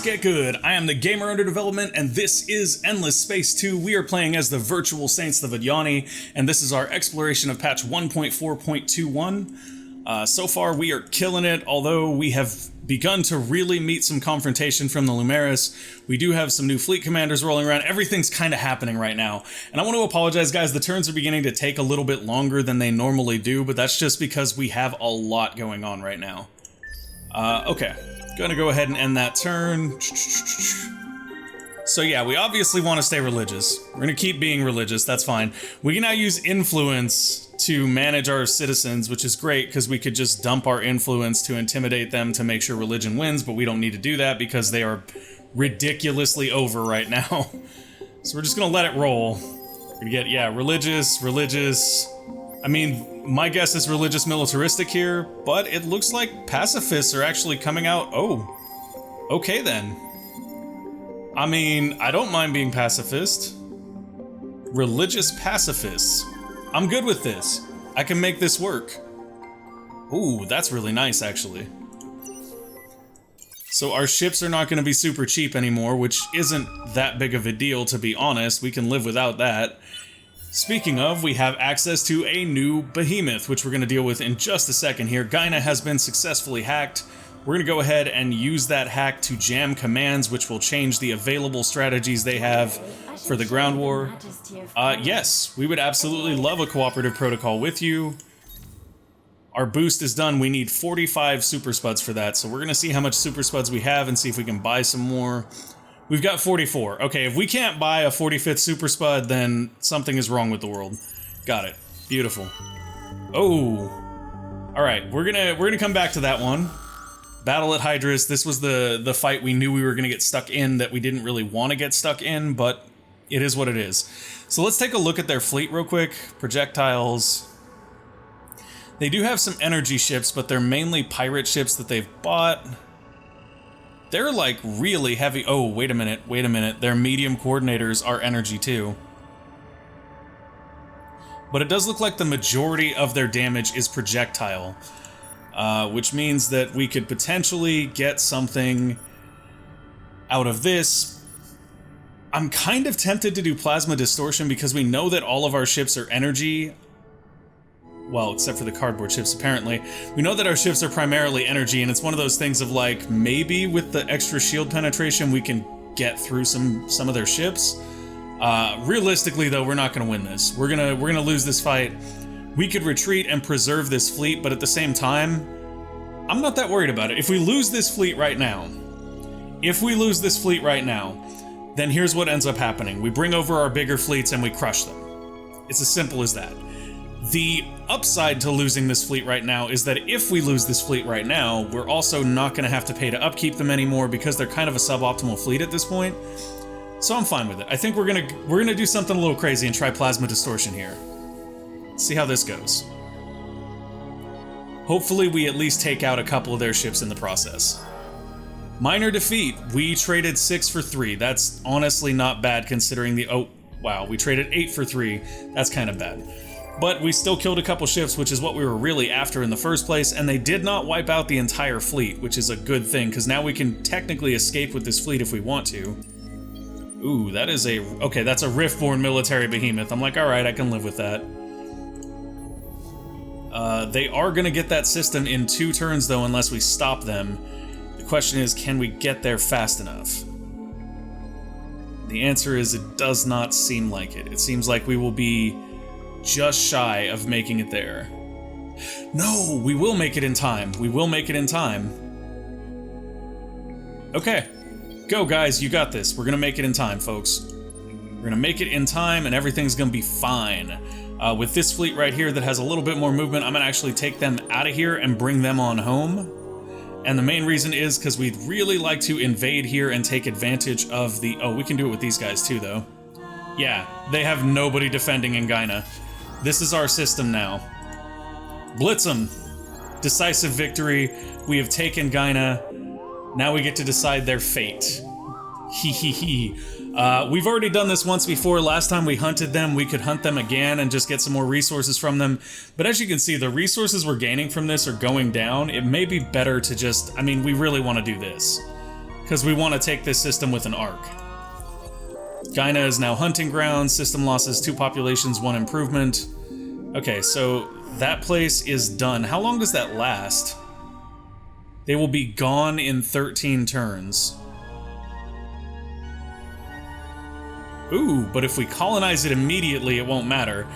get good. I am the gamer under development, and this is Endless Space 2. We are playing as the Virtual Saints, the Vodyani, and this is our exploration of patch 1.4.21. So far, we are killing it, although we have begun to really meet some confrontation from the Lumeris. We do have some new fleet commanders rolling around. Everything's kind of happening right now. And I want to apologize, guys. The turns are beginning to take a little bit longer than they normally do, but that's just because we have a lot going on right now. Okay. Gonna go ahead and end that turn. So yeah, we obviously want to stay religious. We're gonna keep being religious, that's fine. We can now use influence to manage our citizens, which is great because we could just dump our influence to intimidate them to make sure religion wins, but we don't need to do that because they are ridiculously over right now. So we're just gonna let it roll. We're gonna get, yeah, religious. I mean, my guess is religious militaristic here, but it looks like pacifists are actually coming out. Oh, okay then. I mean, I don't mind being pacifist. Religious pacifists. I'm good with this. I can make this work. Ooh, that's really nice, actually. So our ships are not going to be super cheap anymore, which isn't that big of a deal, to be honest. We can live without that. Speaking of, we have access to a new Behemoth, which we're going to deal with in just a second here. Gienah has been successfully hacked. We're going to go ahead and use that hack to jam commands, which will change the available strategies they have for the ground war. Yes, we would absolutely love a cooperative protocol with you. Our boost is done. We need 45 super spuds for that, so we're going to see how much super spuds we have and see if we can buy some more. We've got 44. Okay, if we can't buy a 45th super spud, then something is wrong with the world. Got it. Beautiful. Oh. All right, we're gonna come back to that one. Battle at Hydrus. This was the fight we knew we were gonna get stuck in that we didn't really want to get stuck in, but it is what it is. So let's take a look at their fleet real quick. Projectiles. They do have some energy ships, but they're mainly pirate ships that they've bought. They're like really heavy. Oh, wait a minute. Their medium coordinators are energy too. But it does look like the majority of their damage is projectile, which means that we could potentially get something out of this. I'm kind of tempted to do plasma distortion because we know that all of our ships are energy. Well, except for the cardboard ships, apparently. We know that our ships are primarily energy, and it's one of those things of like, maybe with the extra shield penetration, we can get through some of their ships. Realistically, though, we're not going to win this. We're gonna lose this fight. We could retreat and preserve this fleet, but at the same time, I'm not that worried about it. If we lose this fleet right now, then here's what ends up happening. We bring over our bigger fleets and we crush them. It's as simple as that. The upside to losing this fleet right now is that if we lose this fleet right now, we're also not going to have to pay to upkeep them anymore because they're kind of a suboptimal fleet at this point. So I'm fine with it. I think we're gonna do something a little crazy and try plasma distortion here. See how this goes. Hopefully we at least take out a couple of their ships in the process. Minor defeat. We traded 6 for 3. That's honestly not bad considering the... Oh, wow. We traded 8 for 3. That's kind of bad. But we still killed a couple ships, which is what we were really after in the first place, and they did not wipe out the entire fleet, which is a good thing, because now we can technically escape with this fleet if we want to. Ooh, that is a... Okay, that's a Riftborn military behemoth. I'm like, alright, I can live with that. They are going to get that system in 2 turns, though, unless we stop them. The question is, can we get there fast enough? The answer is, it does not seem like it. It seems like we will be... just shy of making it there. No, we will make it in time. We will make it in time. Okay. Go, guys. You got this. We're gonna make it in time, folks. We're gonna make it in time, and everything's gonna be fine. With this fleet right here that has a little bit more movement, I'm gonna actually take them out of here and bring them on home. And the main reason is because we'd really like to invade here and take advantage of the... Oh, we can do it with these guys too, though. Yeah, they have nobody defending in Gienah. This is our system now. Blitz them. Decisive victory. We have taken Gienah. Now we get to decide their fate. Hee hee hee. We've already done this once before. Last time we hunted them, we could hunt them again and just get some more resources from them. But as you can see, the resources we're gaining from this are going down. It may be better to just... I mean, we really want to do this. because we want to take this system with an arc. Gienah is now hunting ground. System losses 2 populations, 1 improvement. Okay, so that place is done. How long does that last? They will be gone in 13 turns. Ooh, but if we colonize it immediately, it won't matter.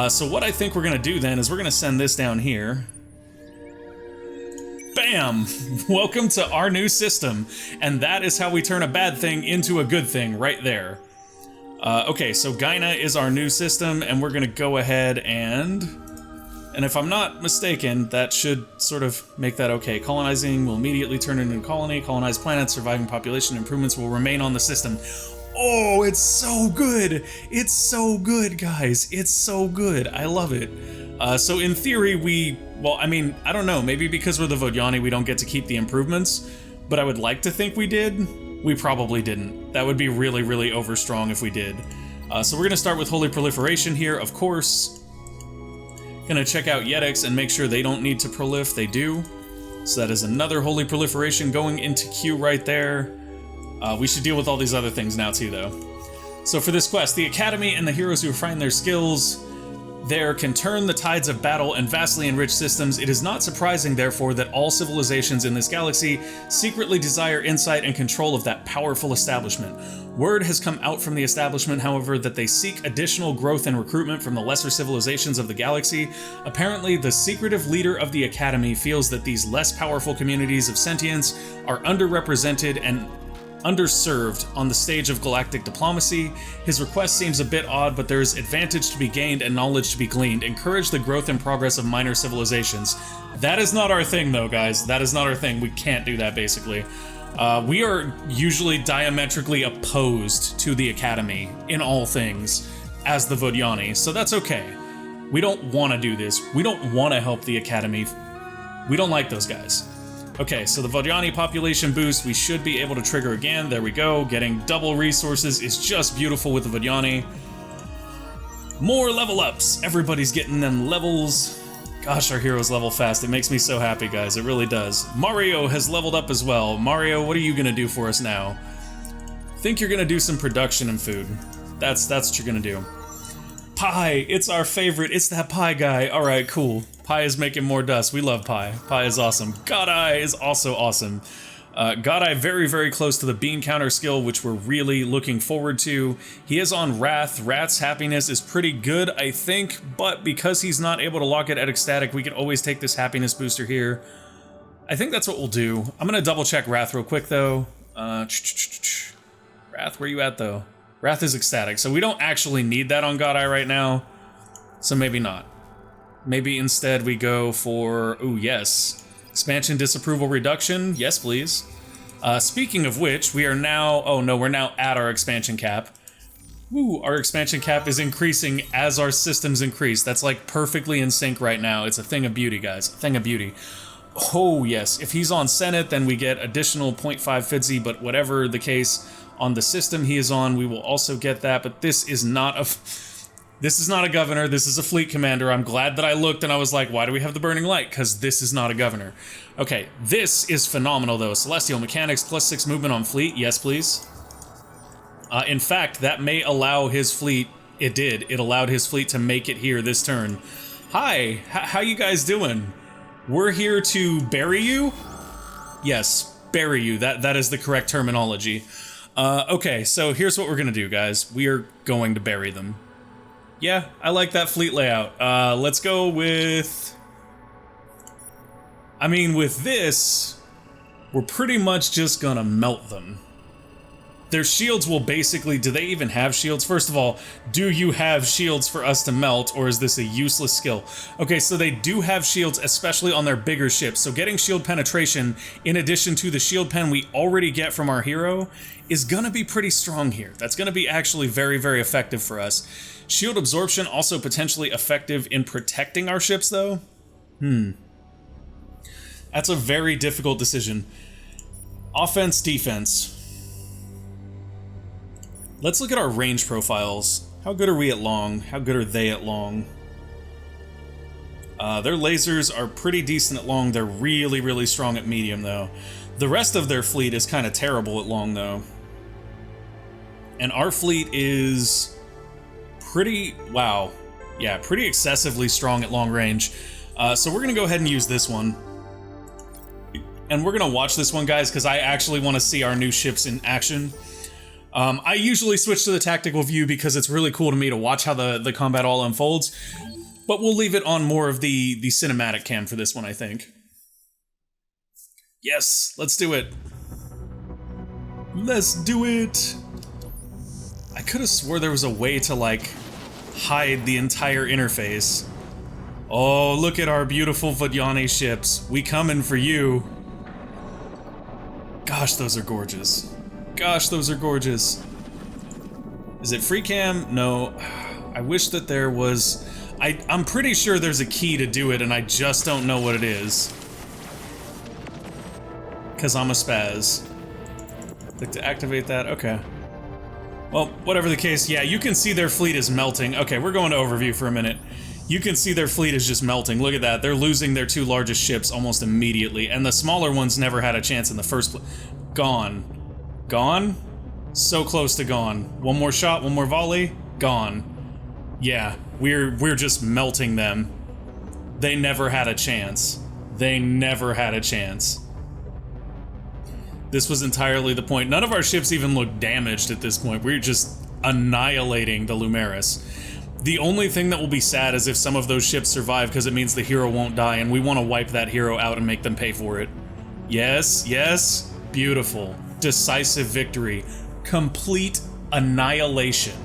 So what I think we're gonna do then is we're gonna send this down here. Bam! Welcome to our new system. And that is how we turn a bad thing into a good thing, right there. Okay, so Gienah is our new system, and we're gonna go ahead and if I'm not mistaken, that should sort of make that okay. Colonizing will immediately turn into a colony. Colonized planets, surviving population improvements will remain on the system. Oh, it's so good! It's so good, guys. It's so good. I love it. So in theory, well, I mean, I don't know. Maybe because we're the Vodyani, we don't get to keep the improvements, but I would like to think we did. We probably didn't. That would be really, really overstrong if we did. So we're gonna start with Holy Proliferation here, of course. Gonna check out Yetics and make sure they don't need to prolif. They do. So that is another Holy Proliferation going into queue right there. We should deal with all these other things now too, though. So for this quest, the Academy and the heroes who refine their skills there can turn the tides of battle and vastly enrich systems. It is not surprising, therefore, that all civilizations in this galaxy secretly desire insight and control of that powerful establishment. Word has come out from the establishment, however, that they seek additional growth and recruitment from the lesser civilizations of the galaxy. Apparently, the secretive leader of the Academy feels that these less powerful communities of sentience are underrepresented and underserved on the stage of galactic diplomacy. His request seems a bit odd, but there is advantage to be gained and knowledge to be gleaned. Encourage the growth and progress of minor civilizations. That is not our thing, though, guys. That is not our thing. We can't do that, basically. We are usually diametrically opposed to the Academy in all things as the Vodyani, so that's okay. We don't want to do this. We don't want to help the Academy. We don't like those guys. Okay, so the Vodyani population boost, we should be able to trigger again. There we go. Getting double resources is just beautiful with the Vodyani. More level ups. Everybody's getting them levels. Gosh, our heroes level fast. It makes me so happy, guys. It really does. Mario has leveled up as well. Mario, what are you gonna do for us now? I think you're gonna do some production and food. That's what you're gonna do. Pie, it's our favorite. It's that pie guy. All right, cool. Pie is making more dust. We love Pie. Pie is awesome. God-Eye is also awesome. God-Eye very, very close to the bean counter skill, which we're really looking forward to. He is on Wrath. Wrath's happiness is pretty good, I think, but because he's not able to lock it at ecstatic, we can always take this happiness booster here. I think that's what we'll do. I'm gonna double check Wrath real quick, though. Wrath, where you at, though? Wrath is ecstatic, so we don't actually need that on God-Eye right now, so maybe not. Maybe instead we go for, ooh, yes. Expansion disapproval reduction, yes please. Speaking of which, we are now, oh no, we're now at our expansion cap. Woo, our expansion cap is increasing as our systems increase. That's like perfectly in sync right now. It's a thing of beauty, guys, a thing of beauty. Oh yes, if he's on Senate, then we get additional 0.5 Fidzy, but whatever the case, on the system he is on, we will also get that, but this is not a... This is not a governor, this is a fleet commander. I'm glad that I looked and I was like, why do we have the burning light? Because this is not a governor. Okay, this is phenomenal though. Celestial mechanics, +6 movement on fleet, yes please. In fact, that may allow his fleet, it did. It allowed his fleet to make it here this turn. Hi, how you guys doing? We're here to bury you? Yes, bury you, that is the correct terminology. Okay, so here's what we're gonna do, guys. We are going to bury them. Yeah, I like that fleet layout. Let's go with... I mean, with this, we're pretty much just gonna melt them. Their shields will basically... Do they even have shields? First of all, do you have shields for us to melt, or is this a useless skill? Okay, so they do have shields, especially on their bigger ships. So getting shield penetration, in addition to the shield pen we already get from our hero, is gonna be pretty strong here. That's gonna be actually very, very effective for us. Shield absorption also potentially effective in protecting our ships, though? That's a very difficult decision. Offense, defense. Let's look at our range profiles. How good are we at long? How good are they at long? Their lasers are pretty decent at long. They're really, really strong at medium, though. The rest of their fleet is kind of terrible at long, though. And our fleet is pretty, wow. Yeah, pretty excessively strong at long range. So we're going to go ahead and use this one. And we're going to watch this one, guys, because I actually want to see our new ships in action. I usually switch to the tactical view because it's really cool to me to watch how the combat all unfolds. But we'll leave it on more of the cinematic cam for this one, I think. Yes, let's do it. Let's do it. I could have swore there was a way to, like, hide the entire interface. Oh, look at our beautiful Vodyani ships. We coming for you. Gosh, those are gorgeous. Gosh, those are gorgeous. Is it free cam? No. I wish that there was... I'm pretty sure there's a key to do it, and I just don't know what it is. Because I'm a spaz. Click to activate that. Okay. Well, whatever the case, yeah, you can see their fleet is melting. Okay, we're going to overview for a minute. You can see their fleet is just melting. Look at that. They're losing their two largest ships almost immediately, and the smaller ones never had a chance in the first place. Gone. Gone? So close to gone. One more shot, one more volley. Gone. Yeah, we're just melting them. They never had a chance. They never had a chance. This was entirely the point. None of our ships even look damaged at this point. We're just annihilating the Lumeris. The only thing that will be sad is if some of those ships survive, because it means the hero won't die, and we want to wipe that hero out and make them pay for it. Yes, yes, beautiful. Decisive victory. Complete annihilation.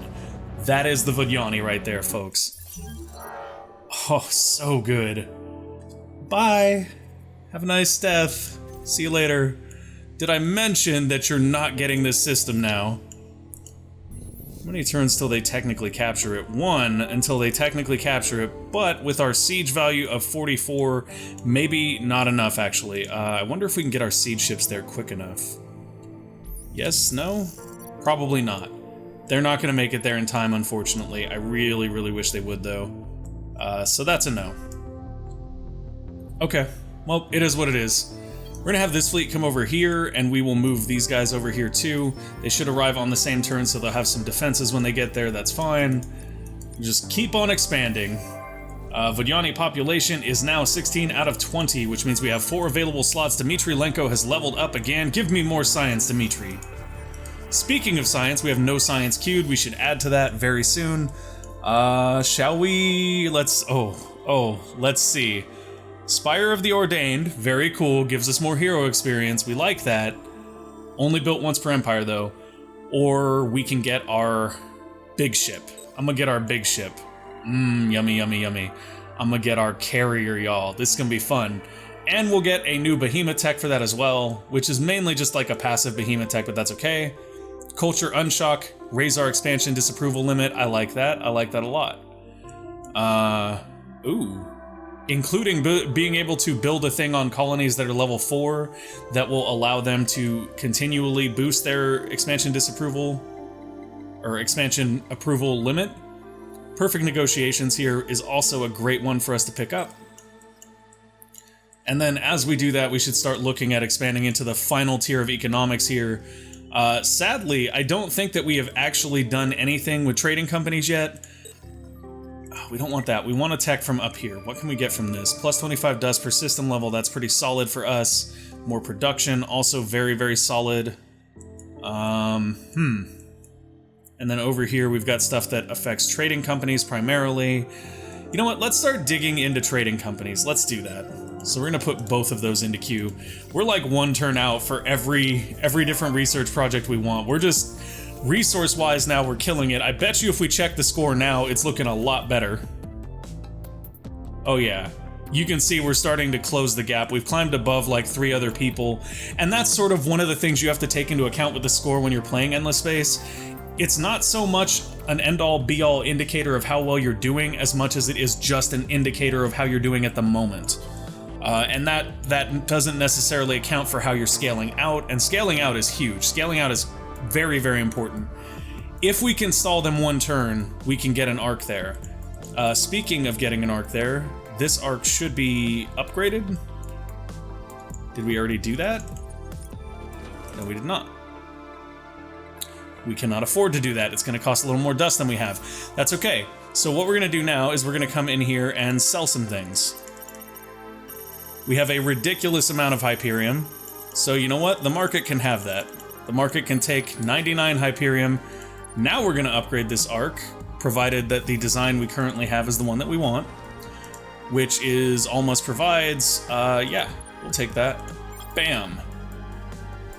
That is the Vodyani right there, folks. Oh, so good. Bye. Have a nice death. See you later. Did I mention that you're not getting this system now? How many turns till they technically capture it? 1 until they technically capture it, but with our siege value of 44, maybe not enough, actually. I wonder if we can get our siege ships there quick enough. Yes? No? Probably not. They're not going to make it there in time, unfortunately. I really, really wish they would, though. So that's a no. Okay. Well, it is what it is. We're going to have this fleet come over here, and we will move these guys over here, too. They should arrive on the same turn, so they'll have some defenses when they get there. That's fine. Just keep on expanding. Vodyani population is now 16 out of 20, which means we have 4 available slots. Dmitry Lenko has leveled up again. Give me more science, Dmitry. Speaking of science, we have no science queued. We should add to that very soon. Shall we? Let's see. Spire of the Ordained, very cool, gives us more hero experience. We like that. Only built once per empire, though. Or we can get our big ship. I'm gonna get our big ship. Yummy, yummy, yummy. I'm gonna get our carrier, y'all. This is gonna be fun. And we'll get a new Behemoth tech for that as well, which is mainly just like a passive Behemoth tech, but that's okay. Culture Unshock, raise our expansion disapproval limit. I like that. I like that a lot. Including being able to build a thing on colonies that are level 4 that will allow them to continually boost their expansion disapproval or expansion approval limit. Perfect negotiations here is also a great one for us to pick up. And then as we do that, we should start looking at expanding into the final tier of economics here. Sadly, I don't think that we have actually done anything with trading companies yet. We don't want that. We want a tech from up here. What can we get from this? Plus 25 dust per system level. That's pretty solid for us. More production. Also very, very solid. And then over here, we've got stuff that affects trading companies primarily. You know what? Let's start digging into trading companies. Let's do that. So we're going to put both of those into queue. We're like 1 turn out for every different research project we want. We're just... resource-wise now, we're killing it. I bet you if we check the score now, it's looking a lot better. Oh yeah. You can see we're starting to close the gap. We've climbed above like 3 other people. And that's sort of one of the things you have to take into account with the score when you're playing Endless Space. It's not so much an end-all be-all indicator of how well you're doing as much as it is just an indicator of how you're doing at the moment. And that doesn't necessarily account for how you're scaling out, and scaling out is huge. Scaling out is very, very important. If we can stall them 1 turn, we can get an arc there. Speaking of getting an arc there, this arc should be upgraded. Did we already do that? No, we did not. We cannot afford to do that. It's going to cost a little more dust than we have. That's okay. So what we're going to do now is we're going to come in here and sell some things. We have a ridiculous amount of Hyperium. So you know what? The market can have that. The market can take 99 Hyperium. Now we're going to upgrade this arc, provided that the design we currently have is the one that we want, which is almost provides. Yeah, we'll take that. Bam.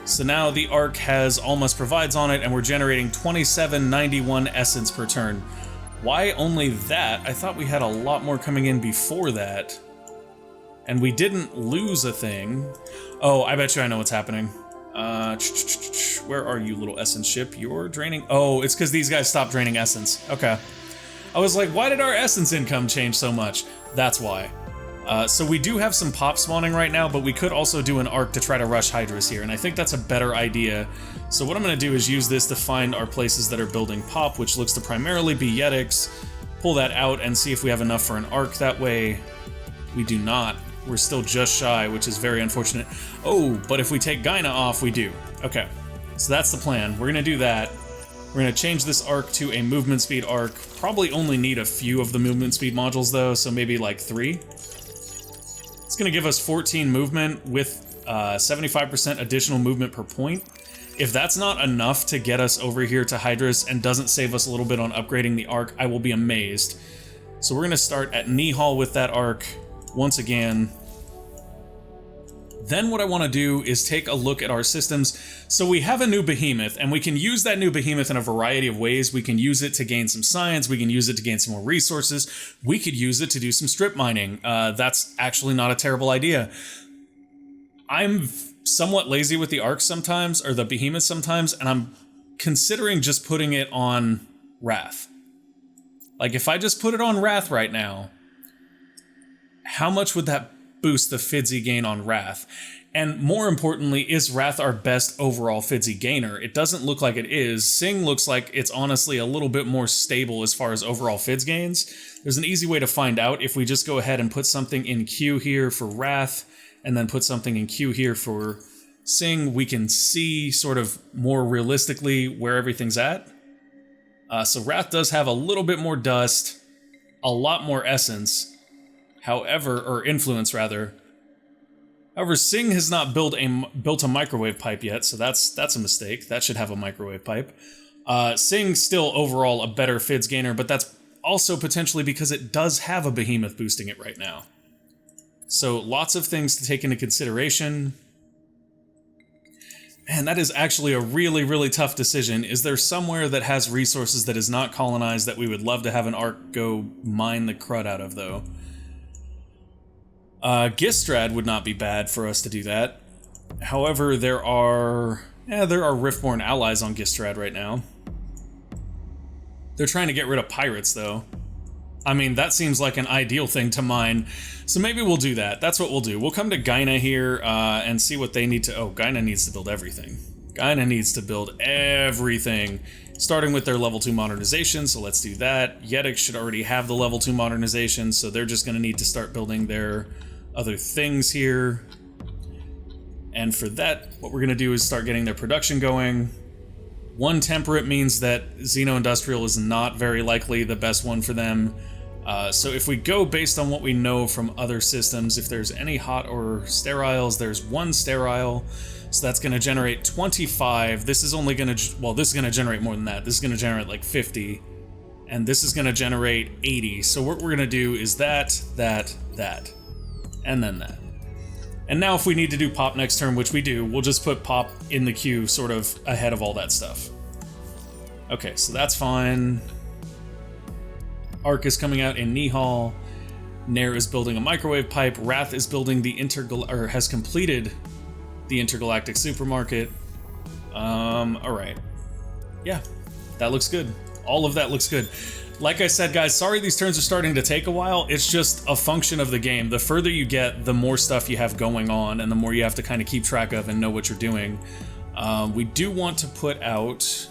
So now the arc has almost provides on it, and we're generating 2791 essence per turn. Why only that? I thought we had a lot more coming in before that. And we didn't lose a thing. Oh, I bet you I know what's happening. Where are you, little essence ship? You're draining. Oh, it's because these guys stopped draining essence. Okay. I was like, why did our essence income change so much? That's why. So we do have some pop spawning right now, but we could also do an arc to try to rush Hydrus here, and I think that's a better idea. So what I'm going to do is use this to find our places that are building pop, which looks to primarily be Yetics, pull that out and see if we have enough for an arc that way. We do not. We're still just shy, which is very unfortunate. Oh, but if we take Gienah off, we do. Okay, so that's the plan. We're going to do that. We're going to change this arc to a movement speed arc. Probably only need a few of the movement speed modules though, so maybe like 3. It's going to give us 14 movement with 75% additional movement per point. If that's not enough to get us over here to Hydrus and doesn't save us a little bit on upgrading the arc, I will be amazed. So we're going to start at Nihal with that arc once again. Then what I want to do is take a look at our systems. So we have a new Behemoth, and we can use that new Behemoth in a variety of ways. We can use it to gain some science, we can use it to gain some more resources, we could use it to do some strip mining. That's actually not a terrible idea. I'm somewhat lazy with the Arc sometimes, or the Behemoth sometimes, and I'm considering just putting it on Wrath. Like, if I just put it on Wrath right now, how much would that boost the Fidzy gain on Wrath? And more importantly, is Wrath our best overall Fidzy gainer? It doesn't look like it is. Sing looks like it's honestly a little bit more stable as far as overall Fidz gains. There's an easy way to find out if we just go ahead and put something in queue here for Wrath, and then put something in queue here for Sing. We can see sort of more realistically where everything's at. So Wrath does have a little bit more dust, a lot more essence. However, or influence rather. However, Sing has not built a microwave pipe yet, so that's a mistake. That should have a microwave pipe. Sing's still overall a better Fidz gainer, but that's also potentially because it does have a Behemoth boosting it right now. So lots of things to take into consideration. Man, that is actually a really, really tough decision. Is there somewhere that has resources that is not colonized that we would love to have an Arc go mine the crud out of, though? Gistrad would not be bad for us to do that. However, there are Riftborn allies on Gistrad right now. They're trying to get rid of pirates, though. I mean, that seems like an ideal thing to mine. So maybe we'll do that. That's what we'll do. We'll come to Gienah here and see what they need to... Oh, Gienah needs to build everything. Gienah needs to build everything. Starting with their level 2 modernization, so let's do that. Yetics should already have the level 2 modernization, so they're just going to need to start building their other things here. And for that, what we're going to do is start getting their production going. 1 temperate means that Xeno-Industrial is not very likely the best one for them. So if we go based on what we know from other systems, if there's any hot or steriles, there's 1 sterile. So that's going to generate 25. This is only going to, well, this is going to generate more than that. This is going to generate like 50. And this is going to generate 80. So what we're going to do is that, and then that. And now if we need to do pop next turn, which we do, we'll just put pop in the queue sort of ahead of all that stuff. Okay, so that's fine. Arc is coming out in Nihal. Nair is building a microwave pipe. Wrath is building the has completed the intergalactic supermarket. Alright. Yeah, that looks good. All of that looks good. Like I said, guys, sorry these turns are starting to take a while. It's just a function of the game. The further you get, the more stuff you have going on, and the more you have to kind of keep track of and know what you're doing. We do want to put out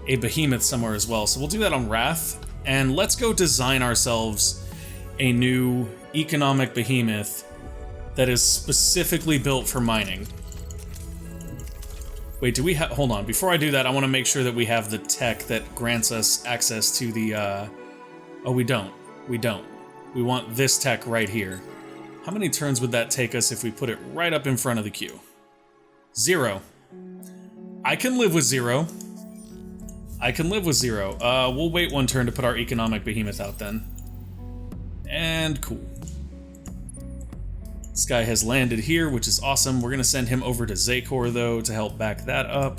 a Behemoth somewhere as well, so we'll do that on Wrath. And let's go design ourselves a new economic behemoth that is specifically built for mining. Wait, do we have... Hold on. Before I do that, I want to make sure that we have the tech that grants us access to the... Oh, we don't. We don't. We want this tech right here. How many turns would that take us if we put it right up in front of the queue? 0. I can live with 0. I can live with 0. We'll wait 1 turn to put our economic behemoth out then. And cool. This guy has landed here, which is awesome. We're going to send him over to Zakor, though, to help back that up.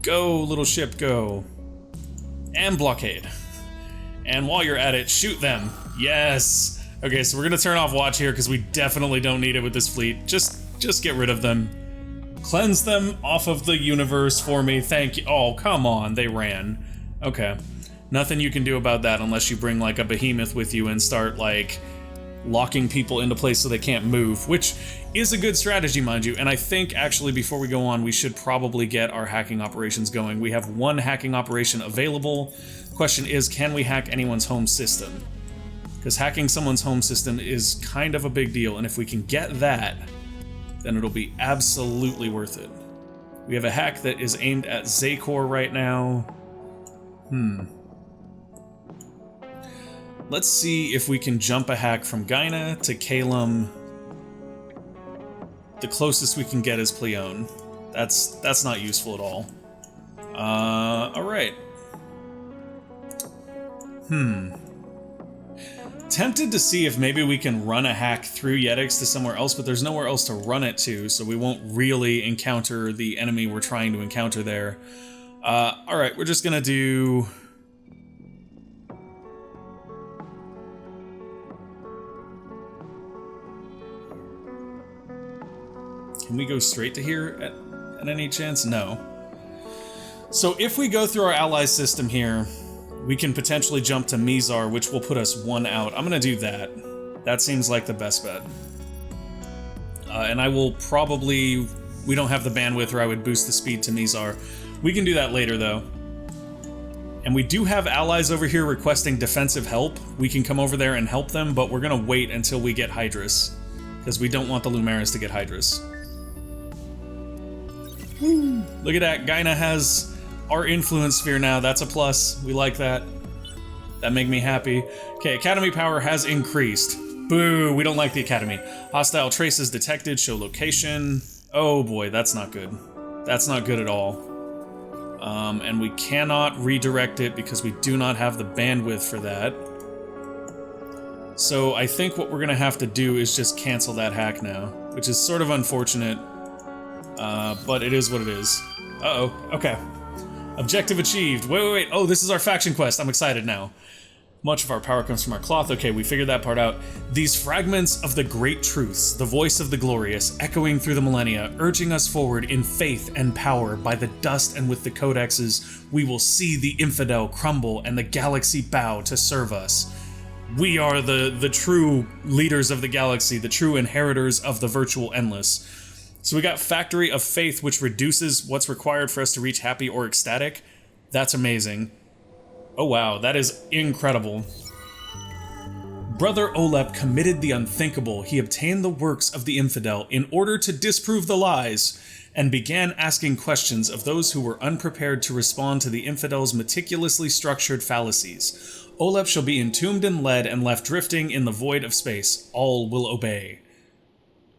Go, little ship, go. And blockade. And while you're at it, shoot them. Yes! Okay, so we're going to turn off watch here because we definitely don't need it with this fleet. Just get rid of them. Cleanse them off of the universe for me. Thank you. Oh, come on. They ran. Okay. Nothing you can do about that unless you bring, like, a behemoth with you and start, like... locking people into place so they can't move, which is a good strategy, mind you. And I think, actually, before we go on, we should probably get our hacking operations going. We have 1 hacking operation available. Question is, can we hack anyone's home system? Because hacking someone's home system is kind of a big deal, and if we can get that, then it'll be absolutely worth it. We have a hack that is aimed at Zakor right now. Let's see if we can jump a hack from Gienah to Calum. The closest we can get is Pleone. That's not useful at all. Alright. Tempted to see if maybe we can run a hack through Yetix to somewhere else, but there's nowhere else to run it to, so we won't really encounter the enemy we're trying to encounter there. Alright, we're just gonna do... Can we go straight to here at any chance? No. So if we go through our ally system here, we can potentially jump to Mizar, which will put us 1 out. I'm gonna do that. That seems like the best bet. And I will probably... We don't have the bandwidth or I would boost the speed to Mizar. We can do that later, though. And we do have allies over here requesting defensive help. We can come over there and help them, but we're gonna wait until we get Hydrus. Because we don't want the Lumeris to get Hydrus. Woo. Look at that, Gienah has our influence sphere now. That's a plus. We like that. That make me happy. Okay, Academy power has increased. Boo, we don't like the Academy. Hostile traces detected, show location. Oh boy, that's not good. That's not good at all. And we cannot redirect it because we do not have the bandwidth for that. So I think what we're gonna have to do is just cancel that hack now, which is sort of unfortunate. But it is what it is. Uh-oh, okay. Objective achieved. Wait. Oh, this is our faction quest. I'm excited now. Much of our power comes from our cloth. Okay, we figured that part out. These fragments of the great truths, the voice of the glorious, echoing through the millennia, urging us forward in faith and power. By the dust and with the codexes, we will see the infidel crumble and the galaxy bow to serve us. We are the true leaders of the galaxy, the true inheritors of the virtual endless. So we got Factory of Faith, which reduces what's required for us to reach happy or ecstatic. That's amazing. Oh wow, that is incredible. Brother Olep committed the unthinkable. He obtained the works of the infidel in order to disprove the lies, and began asking questions of those who were unprepared to respond to the infidel's meticulously structured fallacies. Olep shall be entombed in lead and left drifting in the void of space. All will obey.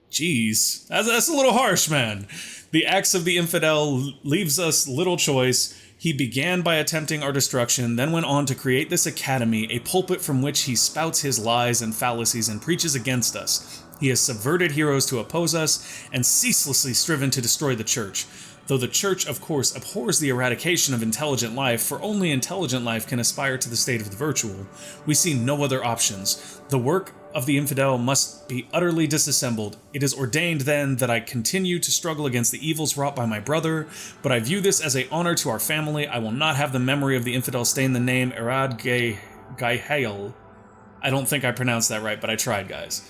Jeez, that's a little harsh, man. The acts of the infidel leaves us little choice. He began by attempting our destruction, then went on to create this academy, a pulpit from which he spouts his lies and fallacies and preaches against us. He has subverted heroes to oppose us, and ceaselessly striven to destroy the Church. Though the Church, of course, abhors the eradication of intelligent life, for only intelligent life can aspire to the state of the virtual, we see no other options. The work of the infidel must be utterly disassembled. It is ordained, then, that I continue to struggle against the evils wrought by my brother, but I view this as an honor to our family. I will not have the memory of the infidel stain the name Erad Gaihael. I don't think I pronounced that right, but I tried, guys.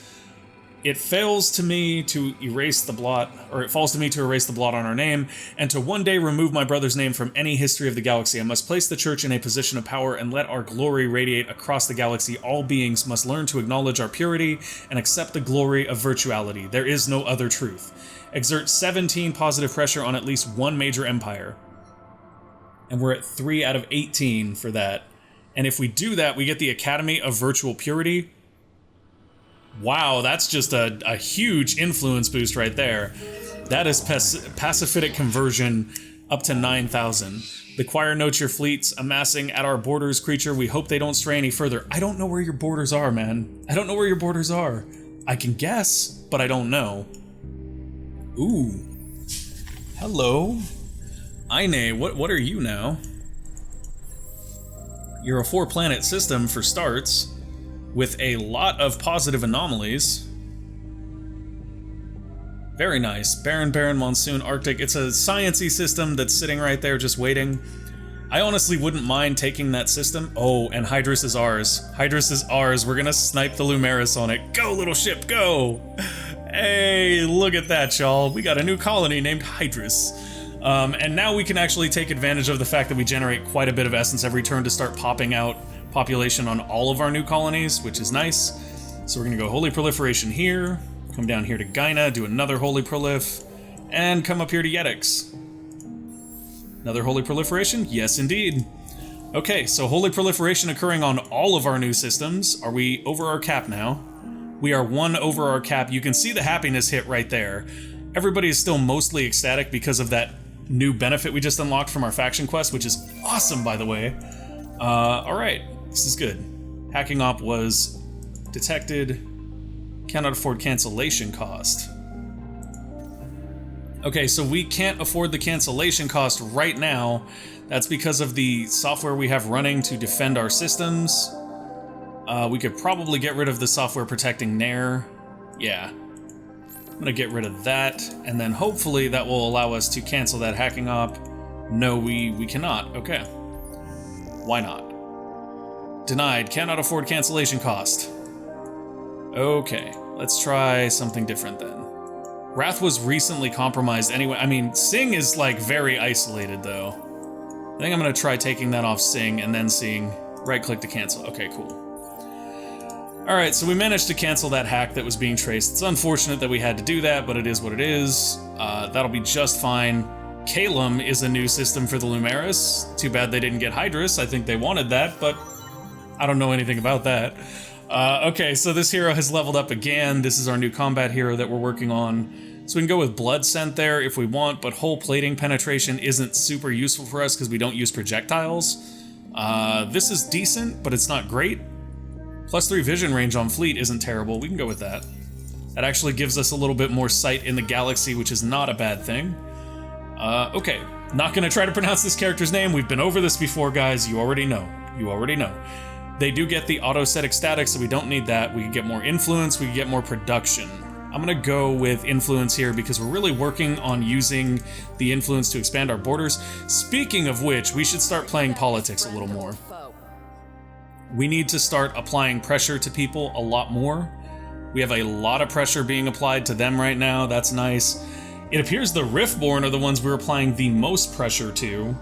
It fails to me to erase the blot, or it falls to me to erase the blot on our name, and to one day remove my brother's name from any history of the galaxy. I must place the church in a position of power and let our glory radiate across the galaxy. All beings must learn to acknowledge our purity and accept the glory of virtuality. There is no other truth. Exert 17 positive pressure on at least one major empire. And we're at 3 out of 18 for that. And if we do that, we get the Academy of Virtual Purity. Wow, that's just a huge influence boost right there. That is Pacific Conversion up to 9,000. The choir notes your fleets amassing at our borders, creature. We hope they don't stray any further. I don't know where your borders are, man. I don't know where your borders are. I can guess, but I don't know. Ooh. Hello. Ine, what are you now? You're a 4-planet system for starts, with a lot of positive anomalies. Very nice. Barren, Monsoon, Arctic. It's a science-y system that's sitting right there just waiting. I honestly wouldn't mind taking that system. Oh, and Hydrus is ours. Hydrus is ours. We're gonna snipe the Lumeris on it. Go, little ship, go! Hey, look at that, y'all. We got a new colony named Hydrus. And now we can actually take advantage of the fact that we generate quite a bit of essence every turn to start popping out population on all of our new colonies, which is nice. So we're gonna go Holy Proliferation here, come down here to Gienah, do another Holy Prolif, and come up here to Yetix. Another Holy Proliferation? Yes, indeed. Okay, so Holy Proliferation occurring on all of our new systems. Are we over our cap now? We are 1 over our cap. You can see the happiness hit right there. Everybody is still mostly ecstatic because of that new benefit we just unlocked from our faction quest, which is awesome, by the way. Alright, this is good. Hacking op was detected. Cannot afford cancellation cost. Okay, so we can't afford the cancellation cost right now. That's because of the software we have running to defend our systems. We could probably get rid of the software protecting Nair. Yeah. I'm gonna get rid of that, and then hopefully that will allow us to cancel that hacking op. No, we cannot. Okay. Why not? Denied. Cannot afford cancellation cost. Okay, let's try something different then. Wrath was recently compromised anyway. I mean, Sing is like very isolated though. I think I'm gonna try taking that off Sing and then seeing right-click to cancel. Okay, cool. Alright, so we managed to cancel that hack that was being traced. It's unfortunate that we had to do that, but it is what it is. That'll be just fine. Calum is a new system for the Lumeris. Too bad they didn't get Hydrus. I think they wanted that, but I don't know anything about that. Okay, so this hero has leveled up again. This is our new combat hero that we're working on. So we can go with Blood Scent there if we want, but Hull Plating Penetration isn't super useful for us because we don't use projectiles. This is decent, but it's not great. +3 vision range on Fleet isn't terrible. We can go with that. That actually gives us a little bit more sight in the galaxy, which is not a bad thing. Okay, not gonna try to pronounce this character's name. We've been over this before, guys. You already know. You already know. They do get the auto-set ecstatic, so we don't need that. We can get more influence, we can get more production. I'm gonna go with influence here because we're really working on using the influence to expand our borders. Speaking of which, we should start playing politics a little more. We need to start applying pressure to people a lot more. We have a lot of pressure being applied to them right now. That's nice. It appears the Riftborn are the ones we're applying the most pressure to,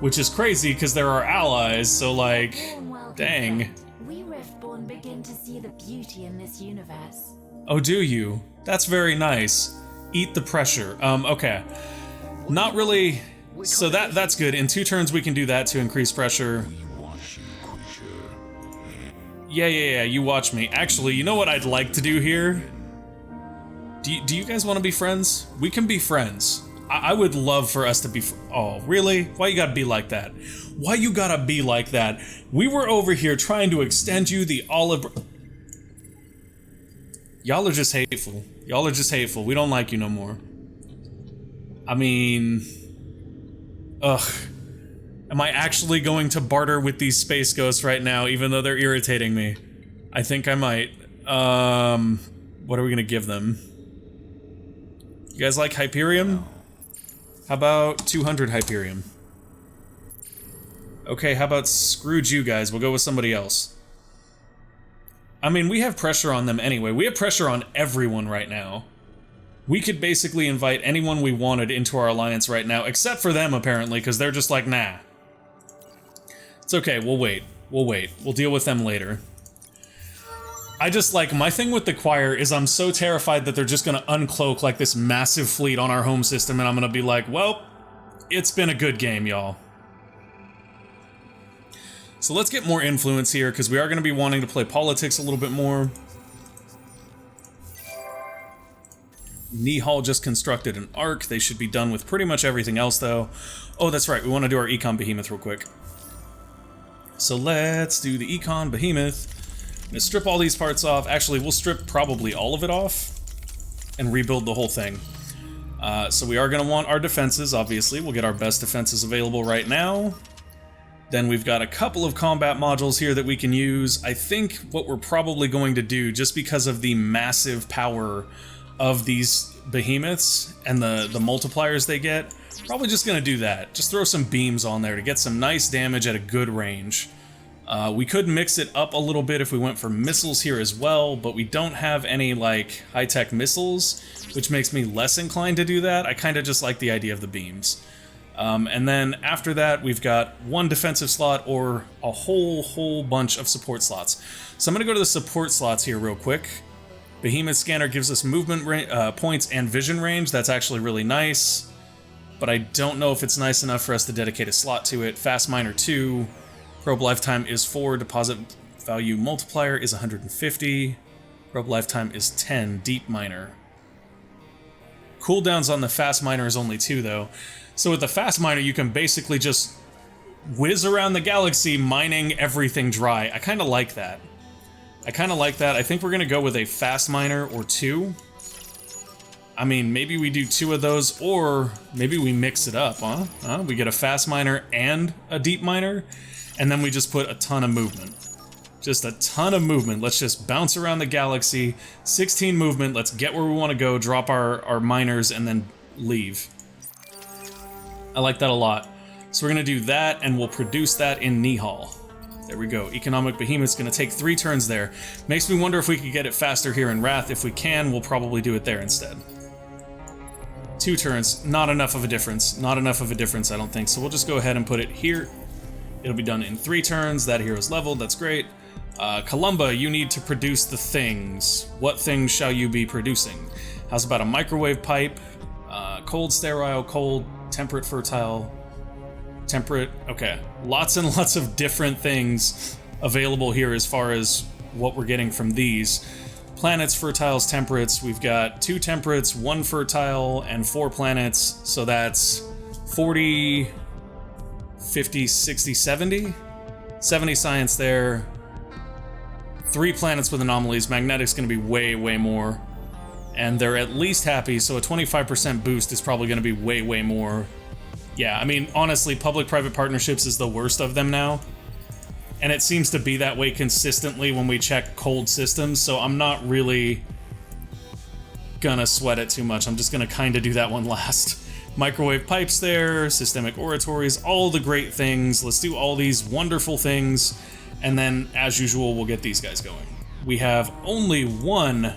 which is crazy because they're our allies, so like, dang. We Riftborn begin to see the beauty in this universe. Oh, do you? That's very nice. Eat the pressure. Okay. Not really. So that's good. In 2 turns we can do that to increase pressure. Yeah, you watch me. Actually, you know what I'd like to do here? Do you guys want to be friends? We can be friends. I would love for us to be oh, really? Why you gotta be like that? Why you gotta be like that? We were over here trying to extend you the olive... Y'all are just hateful. Y'all are just hateful. We don't like you no more. I mean... Ugh. Am I actually going to barter with these space ghosts right now, even though they're irritating me? I think I might. What are we gonna give them? You guys like Hyperium? How about 200 Hyperium? Okay, how about screwed you guys? We'll go with somebody else. I mean, we have pressure on them anyway. We have pressure on everyone right now. We could basically invite anyone we wanted into our alliance right now, except for them, apparently, because they're just like, nah. It's okay, we'll wait. We'll wait. We'll deal with them later. I just, like, my thing with the choir is I'm so terrified that they're just gonna uncloak, like, this massive fleet on our home system, and I'm gonna be like, well, it's been a good game, y'all. So let's get more influence here, because we are gonna be wanting to play politics a little bit more. Nihal just constructed an arc. They should be done with pretty much everything else, though. Oh, that's right. We want to do our Econ Behemoth real quick. So let's do the Econ Behemoth. I'm going to strip all these parts off. Actually, we'll strip probably all of it off and rebuild the whole thing. So we are going to want our defenses, obviously. We'll get our best defenses available right now. Then we've got a couple of combat modules here that we can use. I think what we're probably going to do, just because of the massive power of these behemoths and the multipliers they get, probably just gonna do that. Just throw some beams on there to get some nice damage at a good range. We could mix it up a little bit if we went for missiles here as well, but we don't have any like high-tech missiles, which makes me less inclined to do that. I kind of just like the idea of the beams. And then after that, we've got one defensive slot or a whole bunch of support slots. So I'm gonna go to the support slots here real quick. Behemoth Scanner gives us movement points and vision range. That's actually really nice, but I don't know if it's nice enough for us to dedicate a slot to it. Fast Miner 2, probe lifetime is 4, deposit value multiplier is 150, probe lifetime is 10, deep miner. Cooldowns on the Fast Miner is only 2 though, so with the Fast Miner you can basically just whiz around the galaxy mining everything dry. I kind of like that. I think we're gonna go with a Fast Miner or 2. I mean, maybe we do 2 of those, or maybe we mix it up, huh? We get a Fast Miner and a Deep Miner, and then we just put a ton of movement. Just a ton of movement. Let's just bounce around the galaxy. 16 movement, let's get where we want to go, drop our miners, and then leave. I like that a lot. So we're gonna do that, and we'll produce that in Nihal. There we go. Economic Behemoth's gonna take 3 turns there. Makes me wonder if we could get it faster here in Wrath. If we can, we'll probably do it there instead. 2 turns, not enough of a difference. Not enough of a difference, I don't think. So we'll just go ahead and put it here. It'll be done in 3 turns. That hero's leveled, that's great. Columba, you need to produce the things. What things shall you be producing? How's about a microwave pipe? Cold, sterile, cold, temperate, fertile, temperate, okay. Lots and lots of different things available here as far as what we're getting from these. Planets, fertiles, temperates. We've got 2 temperates, 1 fertile, and 4 planets. So that's 40, 50, 60, 70? 70 science there. 3 planets with anomalies. Magnetic's gonna be way, way more. And they're at least happy, so a 25% boost is probably gonna be way, way more. Yeah, I mean, honestly, public-private partnerships is the worst of them now. And it seems to be that way consistently when we check cold systems, so I'm not really gonna sweat it too much. I'm just gonna kind of do that one last. Microwave pipes there, systemic oratories, all the great things. Let's do all these wonderful things, and then, as usual, we'll get these guys going. We have only one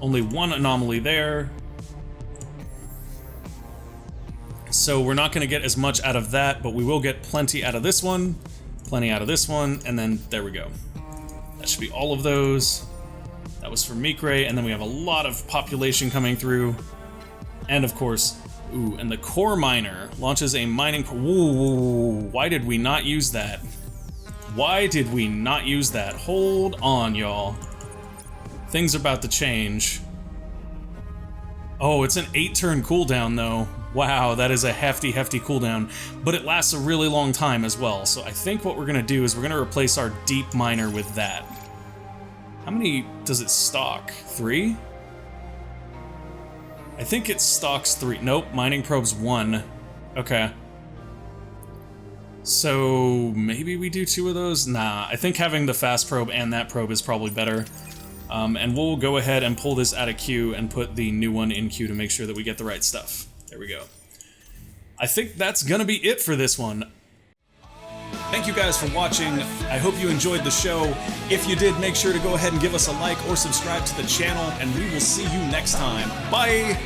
anomaly there. So we're not going to get as much out of that, but we will get plenty out of this one, plenty out of this one, and then there we go. That should be all of those. That was for Mikre, and then we have a lot of population coming through. And of course, ooh, and the core miner launches a mining... Ooh, why did we not use that? Why did we not use that? Hold on, y'all. Things are about to change. Oh, it's an 8-turn cooldown, though. Wow, that is a hefty, hefty cooldown. But it lasts a really long time as well. So I think what we're going to do is we're going to replace our deep miner with that. How many does it stock? 3? I think it stocks 3. Nope, mining probes 1. Okay. So maybe we do 2 of those? Nah, I think having the fast probe and that probe is probably better. And we'll go ahead and pull this out of queue and put the new one in queue to make sure that we get the right stuff. There we go. I think that's gonna be it for this one. Thank you guys for watching. I hope you enjoyed the show. If you did, make sure to go ahead and give us a like or subscribe to the channel, and we will see you next time. Bye!